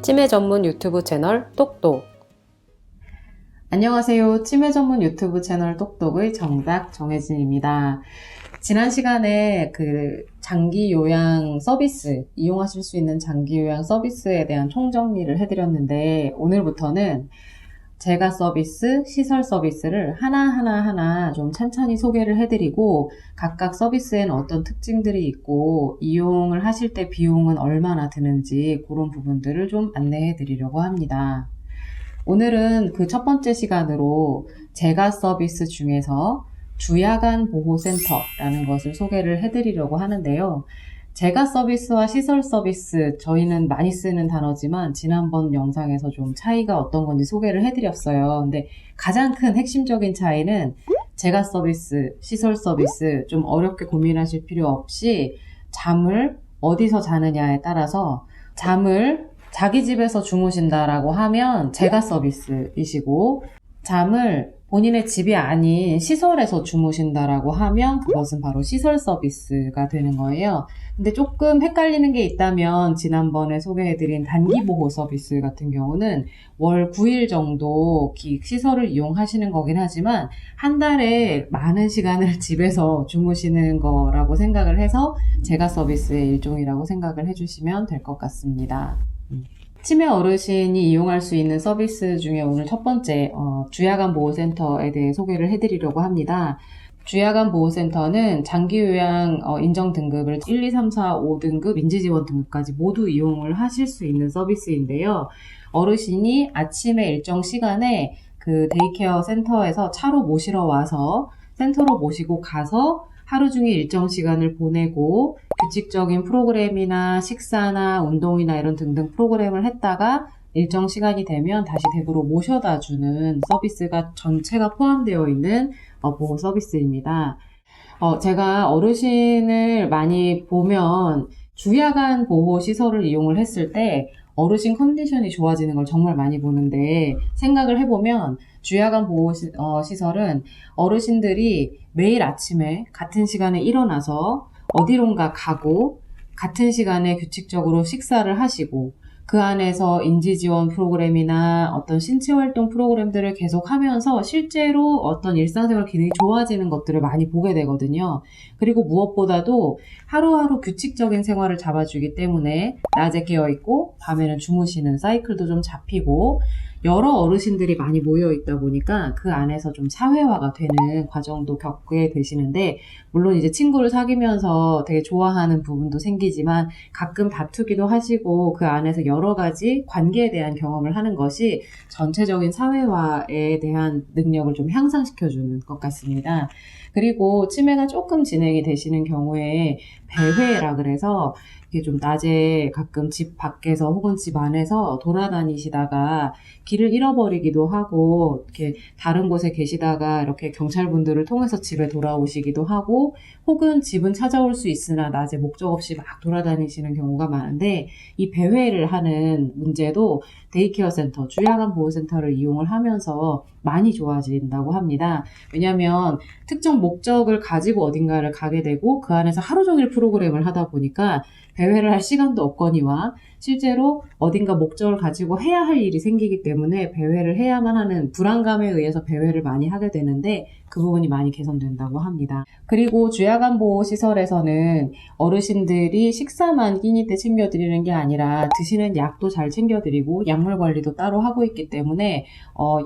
치매 전문 유튜브 채널 똑똑. 안녕하세요. 치매 전문 유튜브 채널 똑똑의 정작 정혜진입니다. 지난 시간에 장기 요양 서비스, 이용하실 수 있는 장기 요양 서비스에 대한 총정리를 해드렸는데, 오늘부터는 재가 서비스, 시설 서비스를 하나하나 좀 천천히 소개를 해드리고, 각각 서비스에는 어떤 특징들이 있고, 이용을 하실 때 비용은 얼마나 드는지 그런 부분들을 좀 안내해 드리려고 합니다. 오늘은 그 첫 번째 시간으로 재가 서비스 중에서 주야간 보호센터라는 것을 소개를 해드리려고 하는데요. 재가 서비스와 시설 서비스, 저희는 많이 쓰는 단어지만 지난번 영상에서 좀 차이가 어떤 건지 소개를 해드렸어요. 근데 가장 큰 핵심적인 차이는 재가 서비스, 시설 서비스 좀 어렵게 고민하실 필요 없이 잠을 어디서 자느냐에 따라서 잠을 자기 집에서 주무신다라고 하면 재가 서비스이시고, 잠을 본인의 집이 아닌 시설에서 주무신다라고 하면 그것은 바로 시설 서비스가 되는 거예요. 근데 조금 헷갈리는 게 있다면 지난번에 소개해드린 단기보호 서비스 같은 경우는 월 9일 정도 시설을 이용하시는 거긴 하지만 한 달에 많은 시간을 집에서 주무시는 거라고 생각을 해서 재가 서비스의 일종이라고 생각을 해주시면 될 것 같습니다. 치매 어르신이 이용할 수 있는 서비스 중에 오늘 첫 번째 주야간 보호센터에 대해 소개를 해드리려고 합니다. 주야간 보호센터는 장기요양 인정 등급을 1, 2, 3, 4, 5등급 인지지원 등급까지 모두 이용을 하실 수 있는 서비스인데요. 어르신이 아침에 일정 시간에 그 데이케어 센터에서 차로 모시러 와서 센터로 모시고 가서 하루 중에 일정 시간을 보내고 규칙적인 프로그램이나 식사나 운동이나 이런 등등 프로그램을 했다가 일정 시간이 되면 다시 댁으로 모셔다 주는 서비스가 전체가 포함되어 있는 보호 서비스입니다. 제가 어르신을 많이 보면 주야간 보호 시설을 이용을 했을 때 어르신 컨디션이 좋아지는 걸 정말 많이 보는데, 생각을 해보면 주야간 보호 시설은 어르신들이 매일 아침에 같은 시간에 일어나서 어디론가 가고 같은 시간에 규칙적으로 식사를 하시고 그 안에서 인지지원 프로그램이나 어떤 신체활동 프로그램들을 계속 하면서 실제로 어떤 일상생활 기능이 좋아지는 것들을 많이 보게 되거든요. 그리고 무엇보다도 하루하루 규칙적인 생활을 잡아주기 때문에 낮에 깨어있고 밤에는 주무시는 사이클도 좀 잡히고 여러 어르신들이 많이 모여 있다 보니까 그 안에서 좀 사회화가 되는 과정도 겪게 되시는데, 물론 이제 친구를 사귀면서 되게 좋아하는 부분도 생기지만 가끔 다투기도 하시고 그 안에서 여러 가지 관계에 대한 경험을 하는 것이 전체적인 사회화에 대한 능력을 좀 향상시켜주는 것 같습니다. 그리고 치매가 조금 진행이 되시는 경우에 배회라 그래서 이게 좀 낮에 가끔 집 밖에서 혹은 집 안에서 돌아다니시다가 길을 잃어버리기도 하고, 이렇게 다른 곳에 계시다가 이렇게 경찰분들을 통해서 집에 돌아오시기도 하고, 혹은 집은 찾아올 수 있으나 낮에 목적 없이 막 돌아다니시는 경우가 많은데, 이 배회를 하는 문제도 데이케어 센터, 주야간 보호센터를 이용을 하면서 많이 좋아진다고 합니다. 왜냐하면 특정 목적을 가지고 어딘가를 가게 되고 그 안에서 하루 종일 프로그램을 하다 보니까 배회를 할 시간도 없거니와 실제로 어딘가 목적을 가지고 해야 할 일이 생기기 때문에 배회를 해야만 하는 불안감에 의해서 배회를 많이 하게 되는데, 그 부분이 많이 개선된다고 합니다. 그리고 주야간 보호시설에서는 어르신들이 식사만 끼니 때 챙겨드리는 게 아니라 드시는 약도 잘 챙겨드리고 약물 관리도 따로 하고 있기 때문에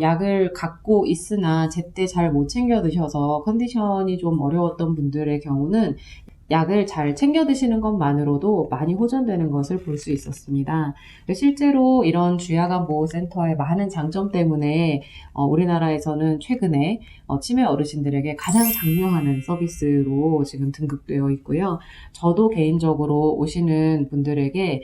약을 갖고 있으나 제때 잘 못 챙겨 드셔서 컨디션이 좀 어려웠던 분들의 경우는 약을 잘 챙겨 드시는 것만으로도 많이 호전되는 것을 볼 수 있었습니다. 실제로 이런 주야간 보호센터의 많은 장점 때문에 우리나라에서는 최근에 치매 어르신들에게 가장 장려하는 서비스로 지금 등극되어 있고요. 저도 개인적으로 오시는 분들에게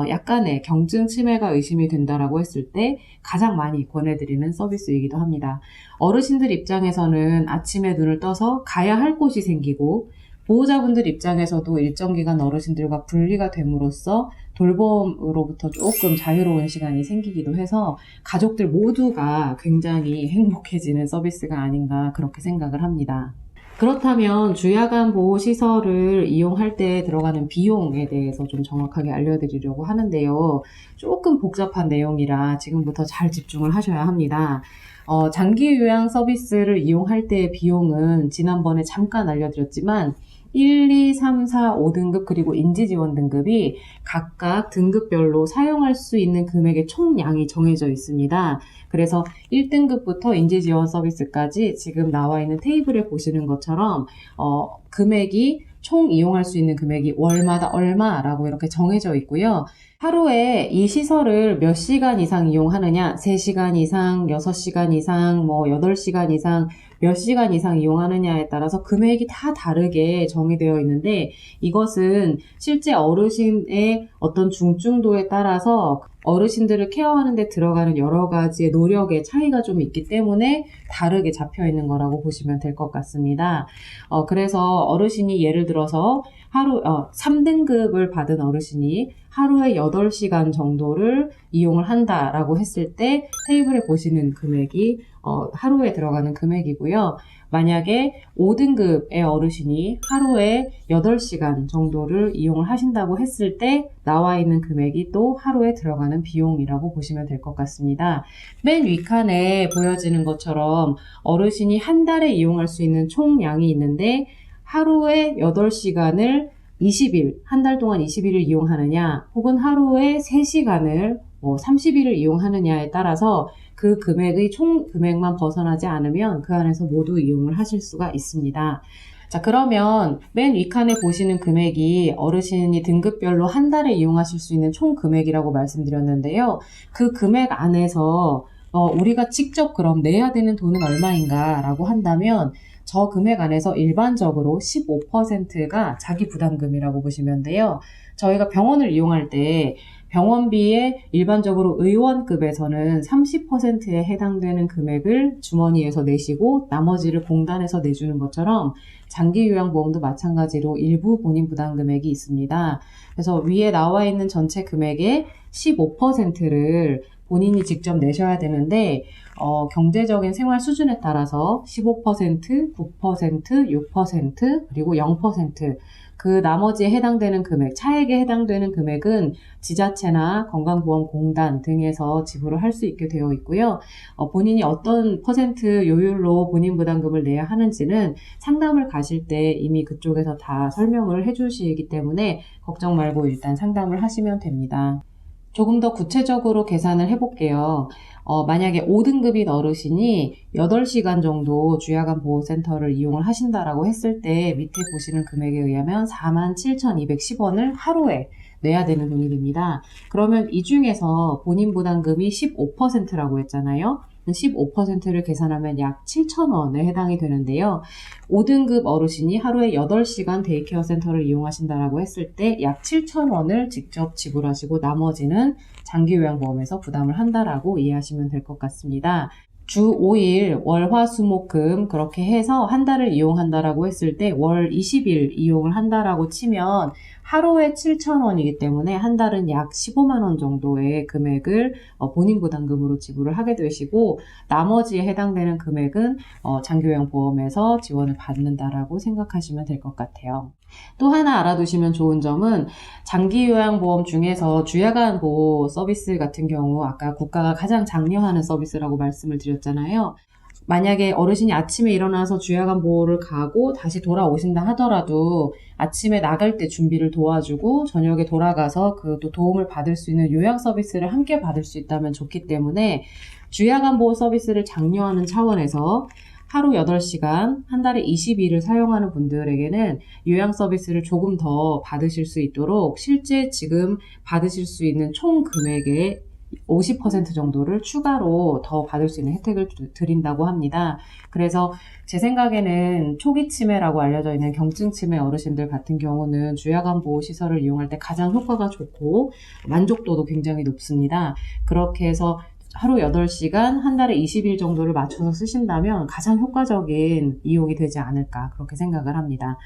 약간의 경증 치매가 의심이 된다라고 했을 때 가장 많이 권해드리는 서비스이기도 합니다. 어르신들 입장에서는 아침에 눈을 떠서 가야 할 곳이 생기고, 보호자분들 입장에서도 일정 기간 어르신들과 분리가 됨으로써 돌봄으로부터 조금 자유로운 시간이 생기기도 해서 가족들 모두가 굉장히 행복해지는 서비스가 아닌가 그렇게 생각을 합니다. 그렇다면 주야간 보호시설을 이용할 때 들어가는 비용에 대해서 좀 정확하게 알려드리려고 하는데요. 조금 복잡한 내용이라 지금부터 잘 집중을 하셔야 합니다. 장기 요양 서비스를 이용할 때의 비용은 지난번에 잠깐 알려드렸지만 1, 2, 3, 4, 5등급 그리고 인지지원 등급이 각각 등급별로 사용할 수 있는 금액의 총량이 정해져 있습니다. 그래서 1등급부터 인지지원 서비스까지 지금 나와 있는 테이블에 보시는 것처럼 금액이 총 이용할 수 있는 금액이 월마다 얼마라고 이렇게 정해져 있고요. 하루에 이 시설을 몇 시간 이상 이용하느냐, 3시간 이상, 6시간 이상, 8시간 이상, 몇 시간 이상 이용하느냐에 따라서 금액이 다 다르게 정의되어 있는데 이것은 실제 어르신의 어떤 중증도에 따라서 어르신들을 케어하는 데 들어가는 여러 가지의 노력의 차이가 좀 있기 때문에 다르게 잡혀 있는 거라고 보시면 될 것 같습니다. 그래서 어르신이 예를 들어서 3등급을 받은 어르신이 하루에 8시간 정도를 이용을 한다라고 했을 때 테이블에 보시는 금액이 하루에 들어가는 금액이고요. 만약에 5등급의 어르신이 하루에 8시간 정도를 이용을 하신다고 했을 때 나와 있는 금액이 또 하루에 들어가는 비용이라고 보시면 될 것 같습니다. 맨 위칸에 보여지는 것처럼 어르신이 한 달에 이용할 수 있는 총량이 있는데 하루에 8시간을 20일, 한 달 동안 20일을 이용하느냐 혹은 하루에 3시간을 30일을 이용하느냐에 따라서 그 금액의 총 금액만 벗어나지 않으면 그 안에서 모두 이용을 하실 수가 있습니다. 자, 그러면 맨 위칸에 보시는 금액이 어르신이 등급별로 한 달에 이용하실 수 있는 총 금액이라고 말씀드렸는데요. 그 금액 안에서 우리가 직접 그럼 내야 되는 돈은 얼마인가 라고 한다면 저 금액 안에서 일반적으로 15%가 자기 부담금이라고 보시면 돼요. 저희가 병원을 이용할 때 병원비에 일반적으로 의원급에서는 30%에 해당되는 금액을 주머니에서 내시고 나머지를 공단에서 내주는 것처럼 장기요양보험도 마찬가지로 일부 본인 부담금액이 있습니다. 그래서 위에 나와 있는 전체 금액의 15%를 본인이 직접 내셔야 되는데 경제적인 생활 수준에 따라서 15%, 9%, 6%, 그리고 0%, 그 나머지에 해당되는 금액, 차액에 해당되는 금액은 지자체나 건강보험공단 등에서 지불을 할 수 있게 되어 있고요. 본인이 어떤 퍼센트 요율로 본인 부담금을 내야 하는지는 상담을 가실 때 이미 그쪽에서 다 설명을 해주시기 때문에 걱정 말고 일단 상담을 하시면 됩니다. 조금 더 구체적으로 계산을 해볼게요. 만약에 5등급인 어르신이 8시간 정도 주야간 보호센터를 이용을 하신다라고 했을 때 밑에 보시는 금액에 의하면 47,210원을 하루에 내야 되는 돈이 됩니다. 그러면 이 중에서 본인 부담금이 15%라고 했잖아요. 15%를 계산하면 약 7,000원에 해당이 되는데요. 5등급 어르신이 하루에 8시간 데이케어 센터를 이용하신다라고 했을 때 약 7,000원을 직접 지불하시고 나머지는 장기요양보험에서 부담을 한다라고 이해하시면 될 것 같습니다. 주 5일 월, 화, 수, 목, 금 그렇게 해서 한 달을 이용한다라고 했을 때 월 20일 이용을 한다라고 치면 하루에 7,000원이기 때문에 한 달은 약 15만 원 정도의 금액을 본인 부담금으로 지불을 하게 되시고 나머지에 해당되는 금액은 장기요양보험에서 지원을 받는다라고 생각하시면 될 것 같아요. 또 하나 알아두시면 좋은 점은 장기요양보험 중에서 주야간 보호 서비스 같은 경우 아까 국가가 가장 장려하는 서비스라고 말씀을 드렸잖아요. 만약에 어르신이 아침에 일어나서 주야간 보호를 가고 다시 돌아오신다 하더라도 아침에 나갈 때 준비를 도와주고 저녁에 돌아가서 그 또 도움을 받을 수 있는 요양 서비스를 함께 받을 수 있다면 좋기 때문에 주야간 보호 서비스를 장려하는 차원에서 하루 8시간, 한 달에 20일을 사용하는 분들에게는 요양 서비스를 조금 더 받으실 수 있도록 실제 지금 받으실 수 있는 총 금액의 50% 정도를 추가로 더 받을 수 있는 혜택을 드린다고 합니다. 그래서 제 생각에는 초기 치매라고 알려져 있는 경증 치매 어르신들 같은 경우는 주야간 보호 시설을 이용할 때 가장 효과가 좋고 만족도도 굉장히 높습니다. 그렇게 해서 하루 8시간, 한 달에 20일 정도를 맞춰서 쓰신다면 가장 효과적인 이용이 되지 않을까 그렇게 생각을 합니다.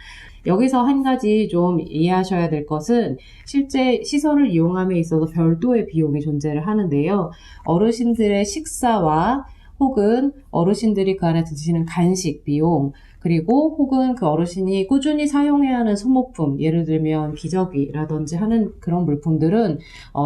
여기서 한 가지 좀 이해하셔야 될 것은 실제 시설을 이용함에 있어서 별도의 비용이 존재를 하는데요. 어르신들의 식사와 혹은 어르신들이 그 안에 드시는 간식 비용, 그리고 혹은 그 어르신이 꾸준히 사용해야 하는 소모품, 예를 들면 기저귀라든지 하는 그런 물품들은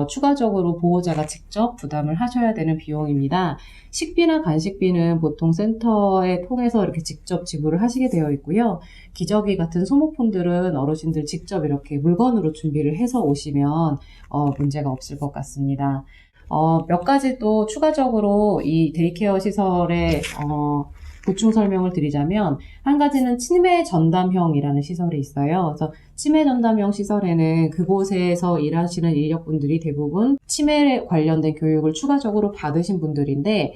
추가적으로 보호자가 직접 부담을 하셔야 되는 비용입니다. 식비나 간식비는 보통 센터에 통해서 이렇게 직접 지불을 하시게 되어 있고요. 기저귀 같은 소모품들은 어르신들 직접 이렇게 물건으로 준비를 해서 오시면 문제가 없을 것 같습니다. 몇 가지 또 추가적으로 이 데이케어 시설에 보충 설명을 드리자면, 한 가지는 치매 전담형이라는 시설이 있어요. 그래서 치매 전담형 시설에는 그곳에서 일하시는 인력분들이 대부분 치매에 관련된 교육을 추가적으로 받으신 분들인데,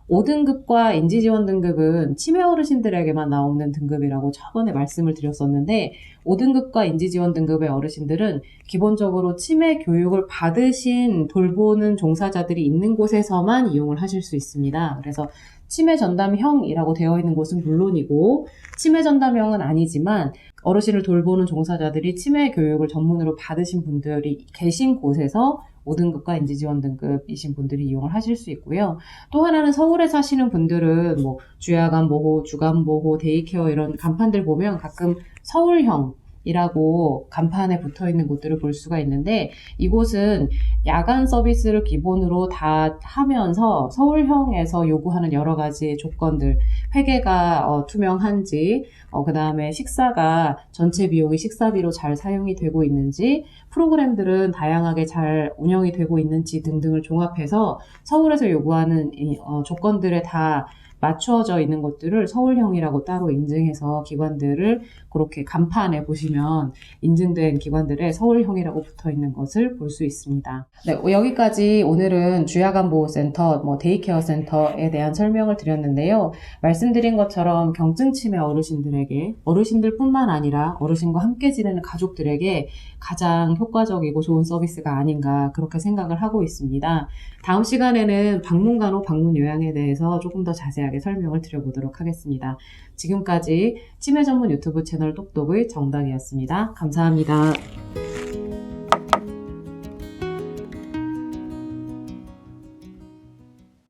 5등급과 인지지원 등급은 치매 어르신들에게만 나오는 등급이라고 저번에 말씀을 드렸었는데, 5등급과 인지지원 등급의 어르신들은 기본적으로 치매 교육을 받으신 돌보는 종사자들이 있는 곳에서만 이용을 하실 수 있습니다. 그래서 치매 전담형이라고 되어 있는 곳은 물론이고, 치매 전담형은 아니지만 어르신을 돌보는 종사자들이 치매 교육을 전문으로 받으신 분들이 계신 곳에서 5등급과 인지지원 등급이신 분들이 이용을 하실 수 있고요. 또 하나는 서울에 사시는 분들은 뭐 주야간 보호, 주간 보호, 데이케어 이런 간판들 보면 가끔 서울형이라고 간판에 붙어 있는 곳들을 볼 수가 있는데, 이곳은 야간 서비스를 기본으로 다 하면서 서울형에서 요구하는 여러 가지 조건들, 회계가 투명한지, 그 다음에 식사가 전체 비용이 식사비로 잘 사용이 되고 있는지, 프로그램들은 다양하게 잘 운영이 되고 있는지 등등을 종합해서 서울에서 요구하는 조건들에 다 맞춰져 있는 것들을 서울형이라고 따로 인증해서 기관들을 그렇게 간판에 보시면 인증된 기관들의 서울형이라고 붙어 있는 것을 볼 수 있습니다. 네, 여기까지 오늘은 주야간보호센터, 데이케어 센터에 대한 설명을 드렸는데요. 말씀드린 것처럼 경증 치매 어르신들에게, 어르신들뿐만 아니라 어르신과 함께 지내는 가족들에게 가장 효과적이고 좋은 서비스가 아닌가 그렇게 생각을 하고 있습니다. 다음 시간에는 방문간호 방문 요양에 대해서 조금 더 자세하게 설명을 드려보도록 하겠습니다. 지금까지 치매 전문 유튜브 채널 똑똑의 정당이었습니다. 감사합니다.